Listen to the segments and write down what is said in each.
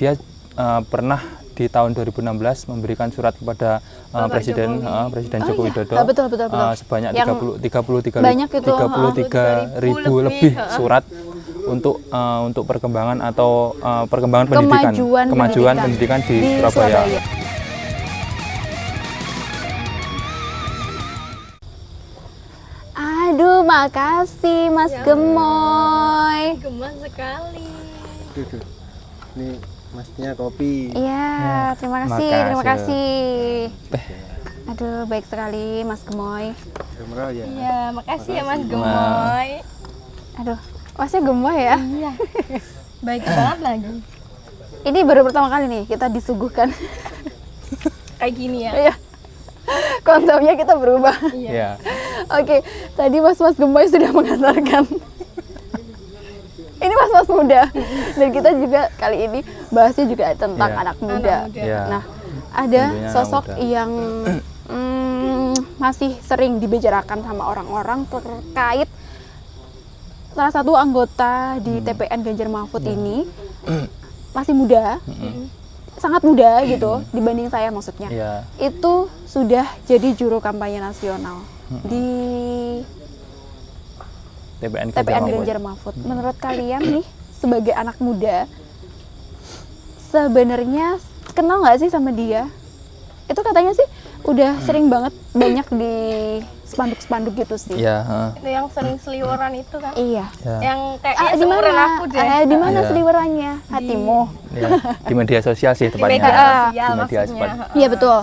dia pernah di tahun 2016 memberikan surat kepada Presiden Joko Widodo betul. sebanyak Yang 33 ribu lebih surat untuk perkembangan atau perkembangan kemajuan pendidikan di Surabaya. Aduh, makasih Mas Gemoy. Gemas sekali. Duh. Ini masnya kopi. Iya, terima kasih. Makasih. Aduh, baik sekali Mas Gemoy. Ya. Iya, makasih ya Mas Gemoy. Aduh, Masnya gemoy ya. Iya. Baik banget lagi. Ini baru pertama kali nih kita disuguhkan. Kayak gini ya. Iya. Konsepnya kita berubah. Iya. Oke, tadi Mas Gemoy sudah mengantarkan. Ini mas muda. Dan kita juga kali ini bahasnya juga tentang anak muda. Iya. Nah, ada Tentunya sosok anak muda yang masih sering dibicarakan sama orang-orang terkait salah satu anggota di TPN Ganjar Mahfud ini masih muda, sangat muda gitu dibanding saya maksudnya. Iya. Itu sudah jadi juru kampanye nasional di TPN Ganjar Mahfud. Menurut kalian nih sebagai anak muda sebenarnya kenal nggak sih sama dia? Itu katanya sih udah sering banget banyak di spanduk-spanduk gitu sih. Iya. Itu yang sering seliweran itu kan? Iya. Yang kayak Di seumuran mana? aku deh. Di mana Iya. seliwerannya? Hatimu. Ya, di media sosial sih Di tepatnya. media sosial Di media maksudnya. sosial. Iya betul.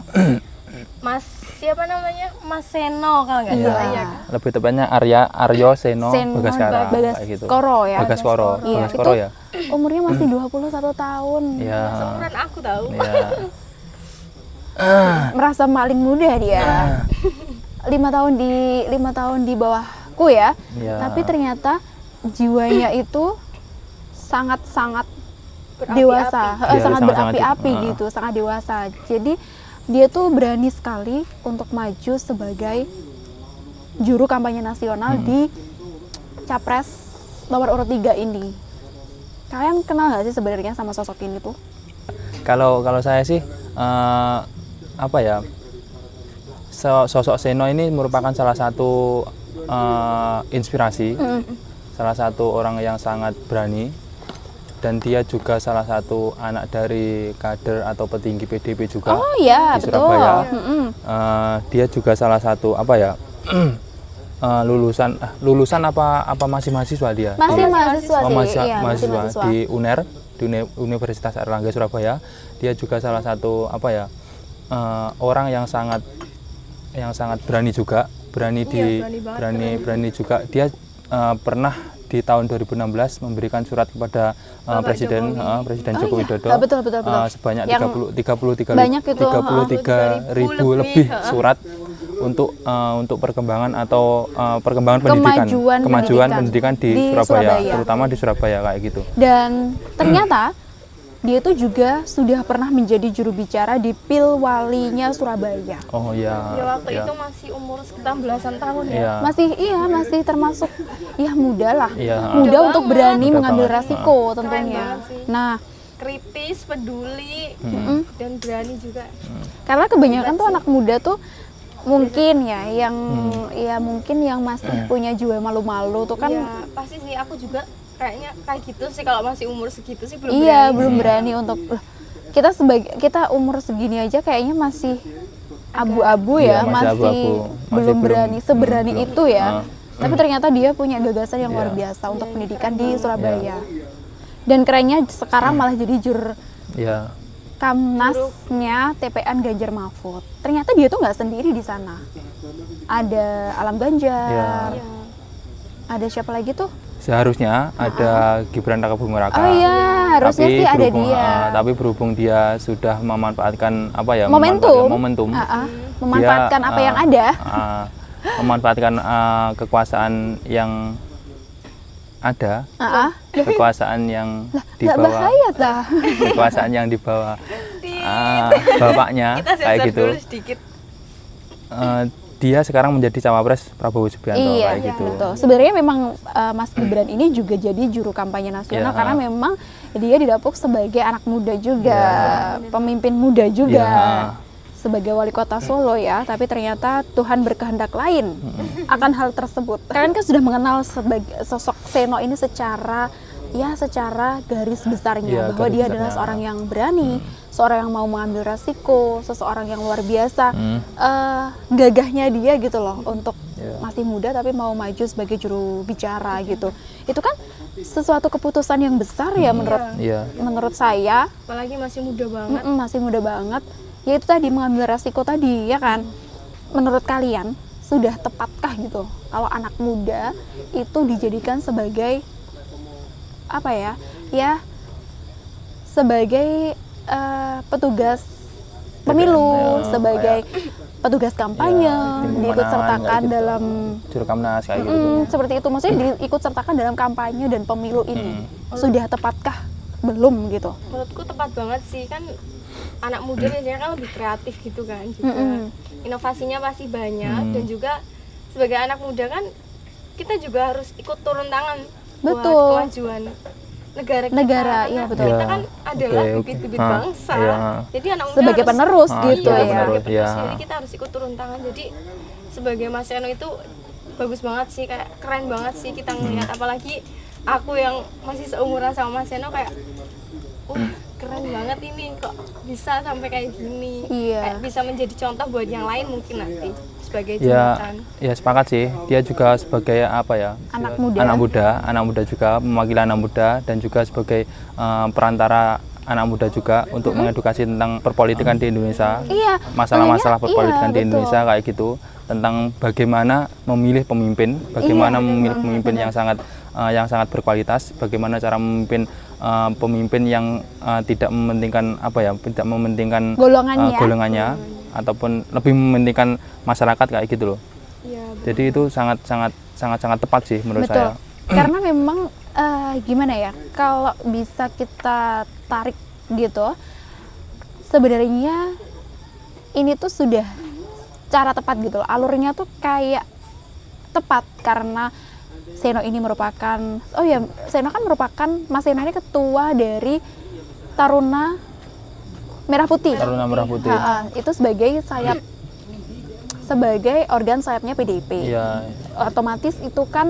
Mas siapa namanya? Mas Seno kalau nggak Iya. salah ya. Lebih tepatnya Aryo Seno Bagaskara kayak gitu. Bagaskoro ya. Bagaskoro. Iya, Bagaskoro itu ya. umurnya masih 21 tahun. Iya. Seumuran aku tahu. Iya. Merasa paling muda dia. 5 tahun di bawahku ya. Iya. Tapi ternyata jiwanya itu sangat Berapi-api. dewasa, Iya, sangat sangat- berapi-api sangat, gitu, sangat dewasa. Jadi dia tuh berani sekali untuk maju sebagai juru kampanye nasional di Capres nomor urut 3 ini. Kalian kenal nggak sih sebenarnya sama sosok ini tuh? Kalau saya sih apa ya? Sosok Seno ini merupakan salah satu inspirasi, salah satu orang yang sangat berani, dan dia juga salah satu anak dari kader atau petinggi PDIP juga Oh iya, di betul. Surabaya. Mm-mm. Dia juga salah satu apa ya? lulusan apa masih mahasiswa dia? Masih Di- mahasiswa Oh, sih, iya, masih mahasiswa di UNER, di Universitas Airlangga Surabaya. Dia juga salah satu apa ya? Orang yang sangat berani juga, berani berani juga. Dia pernah di tahun 2016 memberikan surat kepada Presiden Joko Widodo Betul. sebanyak Yang 33 ribu lebih surat untuk perkembangan atau perkembangan kemajuan pendidikan di Surabaya, terutama di Surabaya kayak gitu. Dan ternyata dia tuh juga sudah pernah menjadi juru bicara di Pilwalinya Surabaya. Oh iya. Ya waktu itu masih umur sekitar belasan tahun ya. Iya. Masih termasuk muda lah. Iya. Muda untuk berani Muda mengambil banget. resiko Keren tentunya. banget sih. Nah, Kritis, peduli, dan berani juga. karena kebanyakan tuh anak muda tuh mungkin yang mungkin yang masih punya jiwa malu-malu tuh kan. Ya pasti sih aku juga kayaknya kayak gitu sih kalau masih umur segitu sih belum Iya, berani belum sih. berani untuk kita umur segini aja kayaknya masih abu-abu Iya, ya, masih masih abu-abu. belum Masih berani seberani belum. itu ya. Tapi ternyata dia punya gagasan yang luar Iya. biasa untuk pendidikan di Surabaya. Dan kerennya sekarang malah jadi Iya. Kamnasnya TPN Ganjar Mahfud. Ternyata dia tuh nggak sendiri di sana. Ada Alam Ganjar. Iya. Ada siapa lagi tuh? Seharusnya ada Gibran Rakabuming Raka. Oh iya, harusnya Tapi sih ada berhubung- dia. tapi berhubung dia sudah memanfaatkan apa ya? Momentum. Momentum. Memanfaatkan Dia, apa yang ada. Memanfaatkan kekuasaan yang ada, kekuasaan yang Nggak dibawa, bahaya dah. kekuasaan yang dibawa bapaknya Kita kayak sensor gitu. dulu sedikit. dia sekarang menjadi cawapres Prabowo Subianto Iya, kayak gitu. betul. Sebenarnya memang Mas Gibran ini juga jadi juru kampanye nasional Iya. karena memang dia didapuk sebagai anak muda juga, Iya. pemimpin muda juga. Iya. Sebagai wali kota Solo ya, tapi ternyata Tuhan berkehendak lain akan hal tersebut. Kalian kan sudah mengenal sebagai sosok Seno ini secara garis besarnya, Iya, bahwa garis dia besarnya. adalah seorang yang berani, seorang yang mau mengambil resiko, seseorang yang luar biasa. Gagahnya dia gitu loh untuk Iya. masih muda tapi mau maju sebagai juru bicara gitu. Itu kan sesuatu keputusan yang besar ya Iya. menurut saya. Apalagi masih muda banget. Masih muda banget. Ya itu tadi mengambil resiko tadi ya kan. Menurut kalian sudah tepatkah gitu kalau anak muda itu dijadikan sebagai apa ya? Ya sebagai petugas pemilu, ya, sebagai petugas kampanye, tim diikut pemenangan, sertakan kayak gitu. dalam Jurkamnas kayak gitu. seperti itu, maksudnya diikut sertakan dalam kampanye dan pemilu ini. Sudah tepatkah belum gitu? Menurutku tepat banget sih, kan anak muda biasanya kan lebih kreatif gitu kan juga. Inovasinya pasti banyak dan juga sebagai anak muda kan kita juga harus ikut turun tangan buat Betul. kemajuan negara kita. Negara, Karena iya, betul. Kita Ya, kan adalah oke. bibit-bibit Ah, bangsa. iya. Jadi anak muda Sebagai harus, penerus gitu iya, ya. sebagai Penerus, penerus. ya. Jadi kita harus ikut turun tangan. Jadi sebagai Mas Seno itu bagus banget sih, kayak keren banget sih kita ngeliat. Apalagi aku yang masih seumuran sama Mas Seno kayak wah keren banget ini, kok bisa sampai kayak gini. Iya. Kayak bisa menjadi contoh buat yang lain mungkin nanti sebagai Ya, jembatan. ya sepakat sih. Dia juga sebagai apa ya? Anak muda. Anak muda juga, mewakili anak muda dan juga sebagai perantara anak muda juga untuk mengedukasi tentang perpolitikan di Indonesia. Iya, Masalah-masalah makanya, perpolitikan iya, di betul. Indonesia kayak gitu, tentang bagaimana memilih pemimpin, bagaimana memilih pemimpin yang sangat berkualitas, bagaimana cara memimpin pemimpin yang tidak mementingkan tidak mementingkan golongannya ataupun lebih mementingkan masyarakat kayak gitu loh. Iya, Jadi itu sangat tepat sih menurut Betul. saya. Karena memang gimana ya, kalau bisa kita tarik gitu, sebenarnya ini tuh sudah cara tepat gitu loh. Alurnya tuh kayak tepat karena Seno ini merupakan, Seno kan merupakan, Mas Seno ini ketua dari Taruna Merah Putih. Taruna Merah Putih. Itu sebagai sebagai organ sayapnya PDIP. Iya. Otomatis itu kan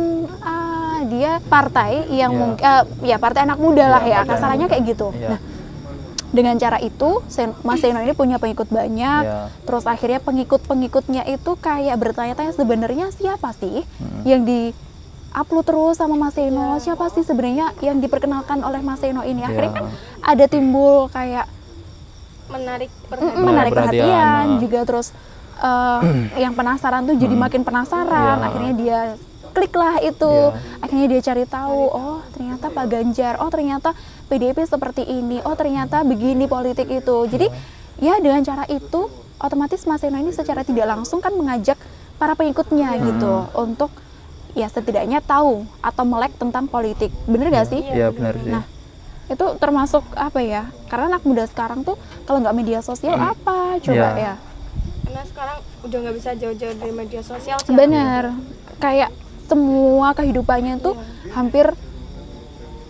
dia partai yang Iya. mungkin partai anak muda lah Iya, ya, partai kasarannya anak kayak muda. gitu. Iya. Nah, dengan cara itu Mas Seno ini punya pengikut banyak. Iya. Terus akhirnya pengikutnya itu kayak bertanya-tanya sebenarnya siapa sih yang di upload terus sama Mas Seno, siapa sih sebenarnya yang diperkenalkan oleh Mas Seno ini. Akhirnya Iya. kan ada timbul kayak menarik perhatian. menarik perhatian, perhatian juga, terus yang penasaran tuh jadi makin penasaran. Iya. Akhirnya dia klik lah itu. Iya. Akhirnya dia cari tahu, oh ternyata Pak Ganjar, oh ternyata PDIP seperti ini, oh ternyata begini politik itu. Jadi ya dengan cara itu otomatis Mas Seno ini secara tidak langsung kan mengajak para pengikutnya gitu untuk ya setidaknya tahu atau melek tentang politik. Bener gak sih? Iya benar sih. Nah, itu termasuk apa ya? Karena anak muda sekarang tuh kalau nggak media sosial apa coba Iya. ya? Karena sekarang udah nggak bisa jauh-jauh dari media sosial sih. Bener. Kayak semua kehidupannya tuh hampir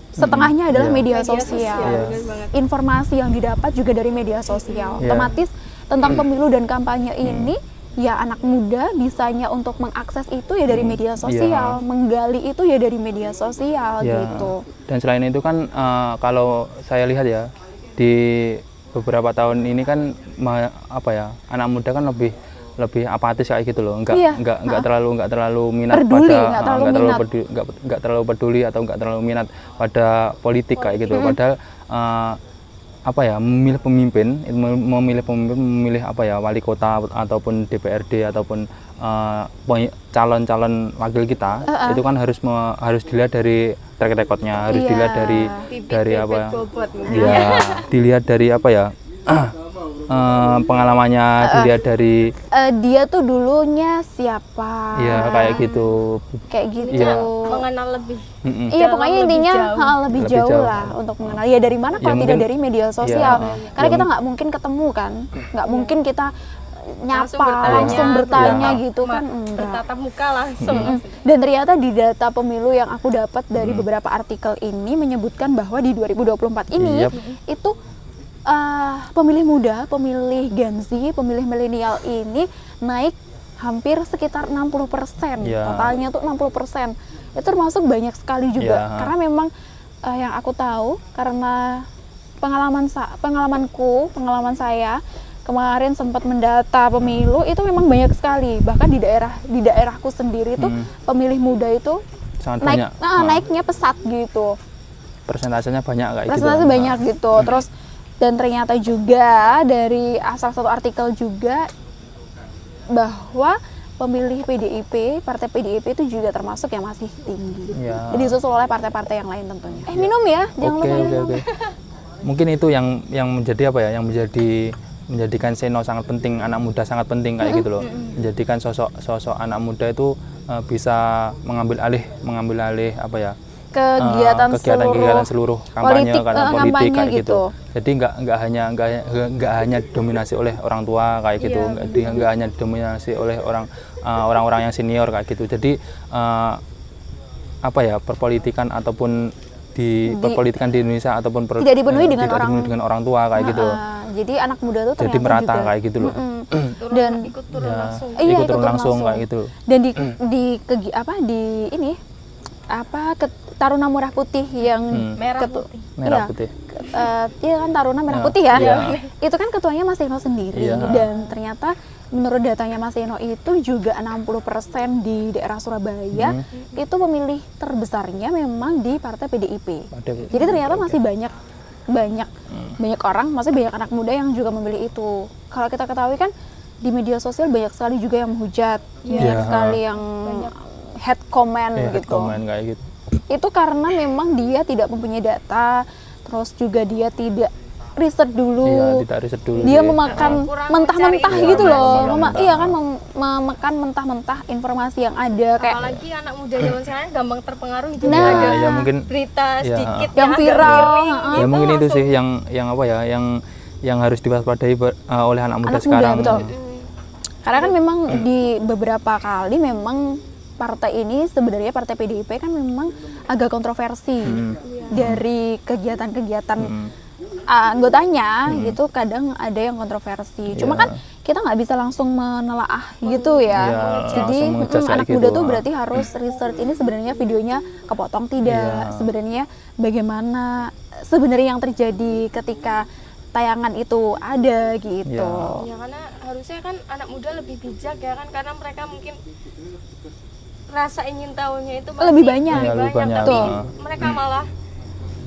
setengahnya adalah Iya. media Media sosial. Iya. bener banget. Informasi yang didapat juga dari media sosial. Iya. Otomatis tentang pemilu dan kampanye ini ya anak muda bisanya untuk mengakses itu ya dari media sosial, menggali itu ya dari media sosial Ya. gitu. Dan selain itu kan kalau saya lihat ya di beberapa tahun ini kan anak muda kan lebih apatis kayak gitu loh, Iya. nggak terlalu minat Peduli, pada nggak terlalu minat. nggak terlalu peduli atau nggak terlalu minat pada politik kayak gitu. Padahal memilih pemimpin, memilih wali kota ataupun DPRD ataupun calon-calon wakil kita itu kan harus dilihat dari track recordnya, harus Iya. dilihat dari Bibit bebek bobot mungkin. ya dilihat dari pengalamannya, dilihat dari Dia tuh dulunya siapa? ya kayak gitu. Kayak gitu. Iya. Mengenal lebih. Mm-mm. Iya, Dalam pokoknya lebih intinya jauh. lebih Lebih jauh jauh. lah untuk mengenal. Ya dari mana kalau Ya, tidak mungkin- dari media sosial? ya, Karena ya, kita nggak mungkin ketemu kan, nggak mungkin kita nyapa, langsung bertanya Iya. gitu kan enggak. bertatap muka langsung. Dan ternyata di data pemilu yang aku dapat dari beberapa artikel ini menyebutkan bahwa di 2024 ini Yap. itu pemilih muda, pemilih Gen Z, pemilih milenial ini naik hampir sekitar 60%. Iya. Totalnya tuh 60%. Itu termasuk banyak sekali juga. Iya. Karena memang yang aku tahu karena pengalaman saya kemarin sempat mendata pemilu itu memang banyak sekali. Bahkan di daerahku sendiri tuh pemilih muda itu Sangat banyak. naiknya pesat gitu. Persentasenya banyak kayak gitu. Presentasi banyak gitu. Terus dan ternyata juga dari salah satu artikel juga bahwa pemilih PDIP, partai PDIP itu juga termasuk yang masih tinggi. Ya. Jadi disusul oleh partai-partai yang lain tentunya. Minum ya, jangan lupa minum. Oke. Mungkin itu yang menjadi apa ya? Yang menjadikan Seno sangat penting, anak muda sangat penting kayak gitu loh. Menjadikan sosok anak muda itu bisa mengambil alih apa ya? Kegiatan seluruh kampanye politik, politik kampanye kayak gitu. gitu. Jadi nggak hanya dominasi oleh orang tua kayak gitu, nggak hanya dominasi oleh orang-orang yang senior kayak gitu. Jadi apa ya, perpolitikan ataupun perpolitikan di Indonesia ataupun tidak dipenuhi dengan orang tua kayak gitu. Jadi anak muda tuh Jadi ternyata merata juga kayak gitu loh. Dan ikut turun Ya, langsung. Iya, ikut turun langsung kayak gitu. Dan Taruna Merah Putih yang Merah putih. Merah putih. Iya kan Taruna Merah Ya, Putih ya. iya. Itu kan ketuanya Mas Eno sendiri. Iya. Dan ternyata menurut datanya Mas Eno itu juga 60% di daerah Surabaya itu pemilih terbesarnya memang di partai PDIP. Jadi ternyata masih banyak orang, maksudnya banyak anak muda yang juga memilih itu. Kalau kita ketahui kan di media sosial banyak sekali juga yang menghujat, banyak sekali yang head comment gitu. Komen kayak gitu. Itu karena memang dia tidak mempunyai data, terus juga dia tidak riset dulu. Iya, tidak riset dulu. Dia sih. memakan Kurang mentah-mentah mencari gitu loh. informasi. Iya kan memakan mentah-mentah informasi yang ada kayak Apalagi anak muda zaman sekarang gampang terpengaruh jadi Nah, ada ya mungkin berita ya. sedikit Yang agak viral, miring heeh. gitu, ya mungkin itu langsung sih yang apa ya, yang harus diwaspadai oleh anak muda anak muda, sekarang. betul. Karena kan memang di beberapa kali memang partai ini sebenarnya partai PDIP kan memang agak kontroversi dari kegiatan-kegiatan anggotanya gitu, kadang ada yang kontroversi. Cuma kan kita nggak bisa langsung menelaah gitu ya. Iya, Jadi langsung ngejudge kayak anak muda gitu. tuh berarti harus research ini sebenarnya videonya kepotong tidak, Iya. sebenarnya bagaimana sebenarnya yang terjadi ketika tayangan itu ada gitu. Iya. ya karena harusnya kan anak muda lebih bijak ya kan, karena mereka mungkin rasa ingin tahunya itu masih Lebih banyak. Iya, lebih banyak. tapi Betul. mereka malah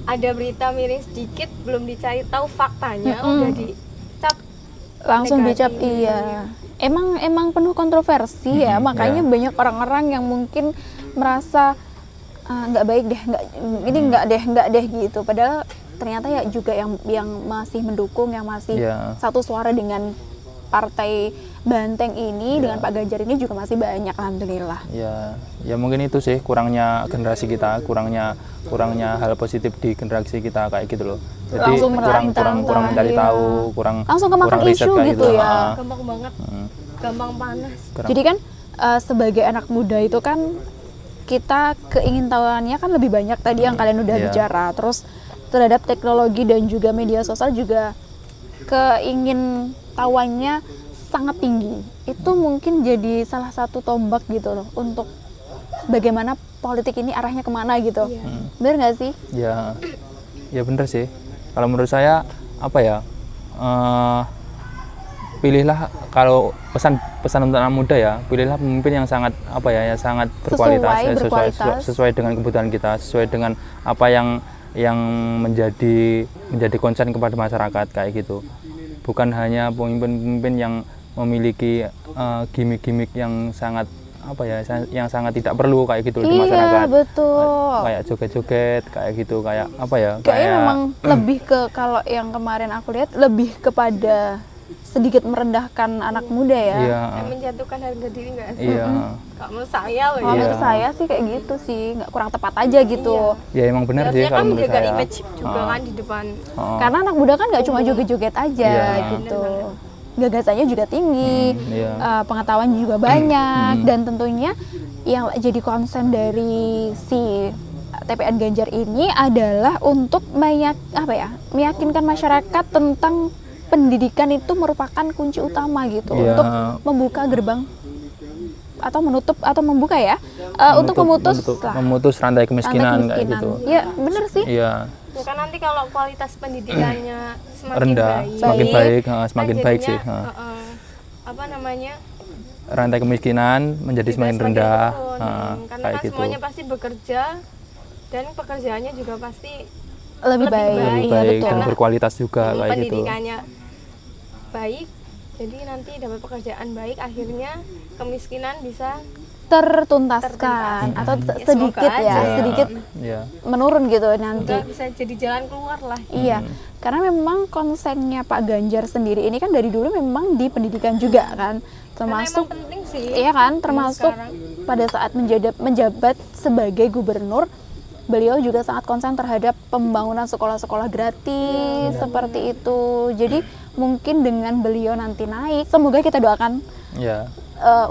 ada berita miring sedikit belum dicari tahu faktanya udah dicap Langsung negatif. dicap iya. Emang penuh kontroversi ya, makanya iya. banyak orang-orang yang mungkin merasa nggak baik deh, nggak deh gitu. Padahal ternyata ya juga yang masih mendukung, yang masih Iya. satu suara dengan partai Banteng ini, dengan Pak Ganjar ini juga masih banyak, alhamdulillah. Ya mungkin itu sih kurangnya generasi kita, kurangnya hal positif di generasi kita kayak gitu loh. Jadi Langsung mencari kurang tahu, mencari iya. tahu, kurang Langsung kemakan kurang riset isu kayak gitu ya. gampang banget, gampang panas. Jadi kan sebagai anak muda itu kan kita keingintahuannya kan lebih banyak tadi yang kalian udah Iya. bicara. Terus terhadap teknologi dan juga media sosial juga keingintahuannya sangat tinggi. Itu mungkin jadi salah satu tombak gitu loh untuk bagaimana politik ini arahnya kemana gitu. Bener nggak sih? Ya bener sih. Kalau menurut saya apa ya? Pilihlah, kalau pesan untuk anak muda ya, pilihlah pemimpin yang sangat apa ya, yang sangat berkualitas, sesuai dengan kebutuhan kita, sesuai dengan apa yang menjadi concern kepada masyarakat kayak gitu. Bukan hanya pemimpin-pemimpin yang memiliki gimmick-gimmick yang sangat apa ya, yang sangat tidak perlu kayak gitu di masyarakat. Iya, betul. Kayak joget-joget kayak gitu, kayak apa ya? Kayaknya memang lebih ke, kalau yang kemarin aku lihat lebih kepada sedikit merendahkan anak muda ya. Iya. Menjatuhkan harga diri nggak sih? Iya. Kalau saya loh Kalau ya. menurut saya sih kayak gitu sih, nggak kurang tepat aja gitu. Ya emang benar sih Harusnya kan kalau menurut menjaga saya. image juga kan di depan. Karena anak muda kan nggak cuma joget-joget aja Iya. gitu. gagasannya juga tinggi, Iya. pengetahuan juga banyak, dan tentunya yang jadi konsen dari si TPN Ganjar ini adalah untuk meyakinkan masyarakat tentang pendidikan itu merupakan kunci utama gitu Iya. untuk membuka gerbang atau menutup atau membuka ya, untuk memutus rantai kemiskinan kayak gitu. Ya bener sih. Iya. Tuh kan nanti kalau kualitas pendidikannya semakin Rendah, baik, semakin baik, kan semakin baik sih. jadinya, apa namanya, Rantai kemiskinan menjadi juga semakin semakin rendah, turun. Karena kayak kan gitu. semuanya pasti bekerja dan pekerjaannya juga pasti Lebih baik, Lebih iya, baik betul. dan berkualitas juga kayak gitu. pendidikannya baik, jadi nanti dapat pekerjaan baik, akhirnya kemiskinan bisa Tertuntaskan atau Ya, sedikit semoga ya, aja. sedikit Iya. menurun gitu nanti. udah bisa jadi jalan keluar lah. Iya, karena memang konsennya Pak Ganjar sendiri ini kan dari dulu memang di pendidikan juga kan, Karena termasuk emang penting sih. iya kan, termasuk sekarang. pada saat menjabat sebagai gubernur, beliau juga sangat konsen terhadap pembangunan sekolah-sekolah gratis seperti itu. Jadi mungkin dengan beliau nanti naik, semoga kita doakan Iya.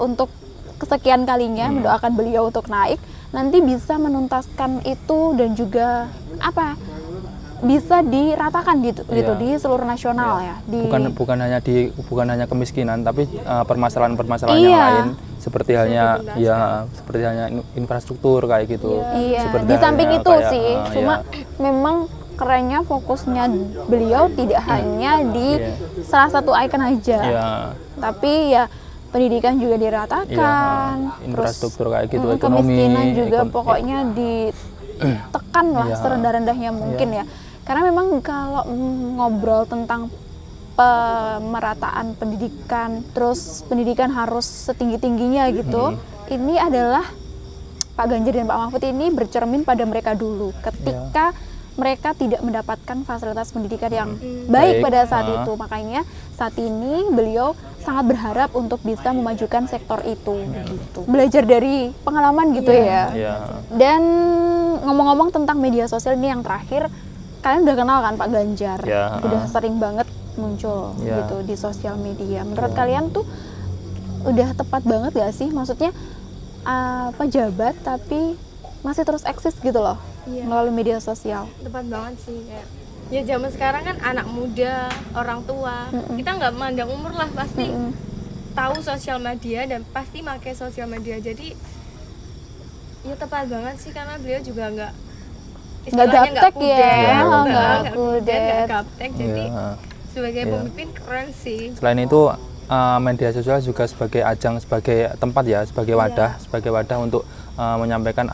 untuk kesekian kalinya mendoakan beliau untuk naik, nanti bisa menuntaskan itu dan juga bisa diratakan gitu Iya. di seluruh nasional ya. Bukan hanya kemiskinan, tapi permasalahan-permasalahan yang Iya. lain seperti halnya infrastruktur kayak gitu. Iya, Seperti di samping halnya itu kayak, sih, cuma memang kerennya fokusnya beliau tidak hanya di salah satu ikon aja, Iya. tapi ya pendidikan juga diratakan, Iya, infrastruktur kayak gitu, ekonomi, kemiskinan juga pokoknya ditekan lah Iya. serendah-rendahnya mungkin ya. Karena memang kalau ngobrol tentang pemerataan pendidikan, terus pendidikan harus setinggi-tingginya gitu, ini adalah Pak Ganjar dan Pak Mahfud ini bercermin pada mereka dulu ketika mereka tidak mendapatkan fasilitas pendidikan yang baik Baik. pada saat itu. Makanya saat ini beliau sangat berharap untuk bisa memajukan sektor itu gitu. Belajar dari pengalaman gitu ya. Iya. Dan ngomong-ngomong tentang media sosial ini yang terakhir, kalian udah kenal kan Pak Ganjar? Ya. Udah sering banget muncul Ya. gitu di sosial media. Menurut kalian tuh udah tepat banget gak sih? Maksudnya pejabat tapi masih terus eksis gitu loh melalui media sosial. Tepat banget sih, kayak ya zaman sekarang kan anak muda, orang tua, kita nggak mandang umur lah, pasti tahu sosial media dan pasti pakai sosial media. Jadi ya tepat banget sih, karena beliau juga nggak istilahnya gaptek ya, nggak nggak kudet, nggak kudet. gaptek. Jadi Iya. sebagai pemimpin keren sih. Selain itu media sosial juga sebagai ajang, sebagai tempat ya, sebagai wadah untuk menyampaikan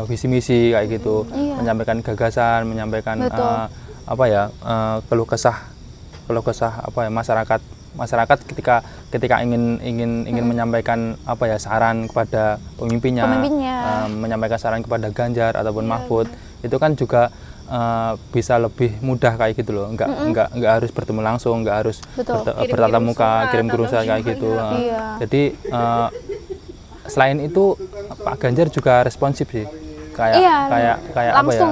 visi misi kayak gitu, menyampaikan gagasan, menyampaikan keluh kesah masyarakat ketika ingin menyampaikan saran kepada pemimpinnya. Menyampaikan saran kepada Ganjar ataupun Mahfud, itu kan juga bisa lebih mudah kayak gitu loh, nggak harus bertemu langsung, nggak harus bertatap muka, kirim surat kayak gitu. Jadi selain itu Pak Ganjar juga responsif sih, kayak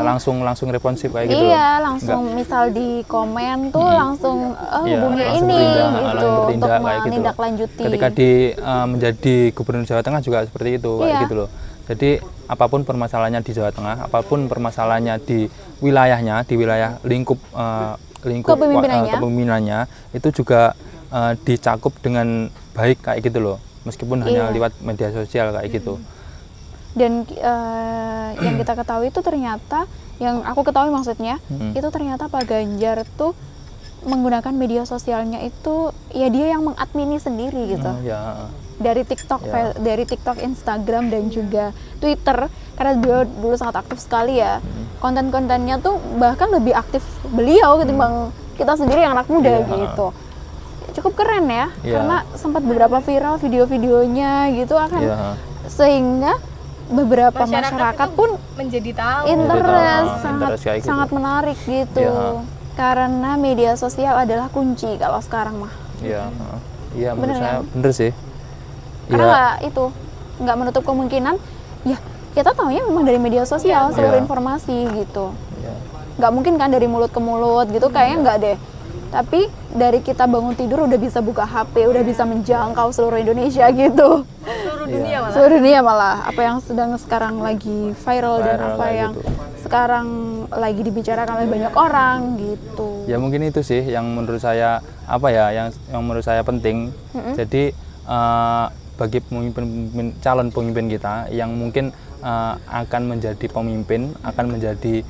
langsung responsif kayak gitu. Iya, langsung misal di komen tuh langsung hubungi langsung ini bertindak, gitu untuk kayak gitu. menindaklanjuti. Ketika menjadi gubernur Jawa Tengah juga seperti itu kayak gitu loh. Jadi apapun permasalahannya di Jawa Tengah, apapun permasalahannya di wilayahnya, di wilayah lingkup kepemimpinannya, itu juga dicakup dengan baik kayak gitu loh, meskipun hanya lewat media sosial kayak gitu. Dan yang kita ketahui itu ternyata, yang aku ketahui maksudnya, itu ternyata Pak Ganjar tuh menggunakan media sosialnya itu ya dia yang mengadmini sendiri gitu. Dari TikTok, Instagram dan juga Twitter, karena beliau dulu sangat aktif sekali ya. Konten-kontennya tuh bahkan lebih aktif beliau ketimbang kita sendiri yang anak muda gitu. Cukup keren ya, karena sempat beberapa viral video-videonya gitu akan sehingga beberapa masyarakat pun menjadi tahu interest kayak gitu. sangat menarik gitu. Karena media sosial adalah kunci kalau sekarang mah. Iya, menurut saya bener sih. Karena nggak menutup kemungkinan ya kita taunya memang dari media sosial seluruh informasi gitu. Nggak mungkin kan dari mulut ke mulut gitu, kayaknya nggak deh. Tapi dari kita bangun tidur udah bisa buka HP, udah bisa menjangkau seluruh Indonesia gitu. Seluruh dunia malah. Seluruh dunia malah. Apa yang sedang sekarang lagi viral dan Viral apa kayak yang gitu. sekarang lagi dibicarakan oleh banyak orang gitu. Ya mungkin itu sih yang menurut saya apa ya, yang menurut saya penting. Jadi bagi calon pemimpin kita yang mungkin akan menjadi pemimpin, akan menjadi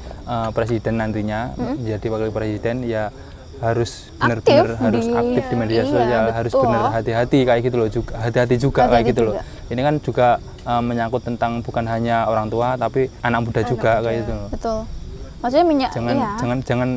presiden nantinya, menjadi wakil presiden, ya harus benar-benar harus aktif di media sosial, harus betul. benar hati-hati kayak gitu loh, juga hati-hati juga kayak Hati-hati gitu loh. juga. Ini kan juga menyangkut tentang bukan hanya orang tua tapi anak muda juga kayak gitu loh. Betul. Maksudnya Jangan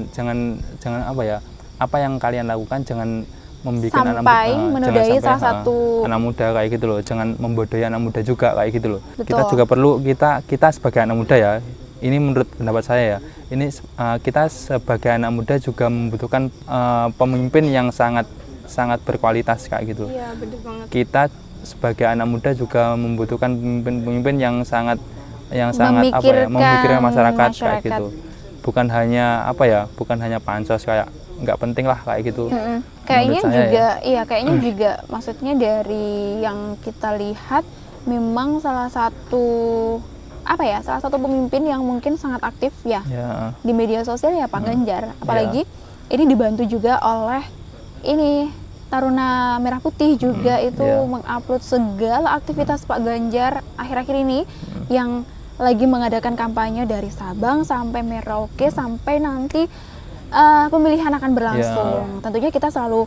jangan apa ya? Apa yang kalian lakukan jangan membuat Sampai menodai salah satu anak muda kayak gitu loh. Jangan membodohi anak muda juga kayak gitu loh. Betul. Kita juga perlu kita sebagai anak muda ya. Ini menurut pendapat saya ya. Ini kita sebagai anak muda juga membutuhkan pemimpin yang sangat berkualitas kayak gitu. Iya, bener banget. Kita sebagai anak muda juga membutuhkan pemimpin yang sangat memikirkan masyarakat kayak gitu. Bukan hanya bukan hanya pansos kayak nggak penting lah kayak gitu. Kayaknya Menurut saya juga, iya kayaknya juga maksudnya dari yang kita lihat memang salah satu pemimpin yang mungkin sangat aktif ya di media sosial ya Pak Ganjar. Apalagi ini dibantu juga oleh ini Taruna Merah Putih juga itu mengupload segala aktivitas Pak Ganjar akhir-akhir ini yang lagi mengadakan kampanye dari Sabang sampai Merauke sampai nanti pemilihan akan berlangsung. Tentunya kita selalu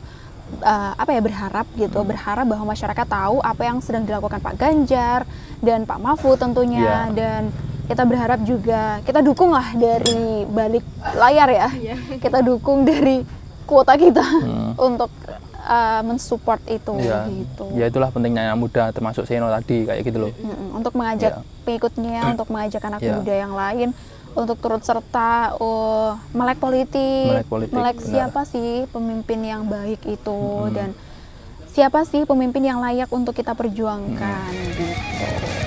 berharap gitu, berharap bahwa masyarakat tahu apa yang sedang dilakukan Pak Ganjar dan Pak Mahfud tentunya, dan kita berharap juga kita dukung lah dari balik layar ya. Kita dukung dari kuota kita untuk mensupport itu gitu. Ya itulah pentingnya anak muda termasuk Seno tadi kayak gitu loh. Untuk mengajak pengikutnya, untuk mengajak anak muda yang lain untuk turut serta melek politik, melek siapa sih pemimpin yang baik itu dan siapa sih pemimpin yang layak untuk kita perjuangkan gitu.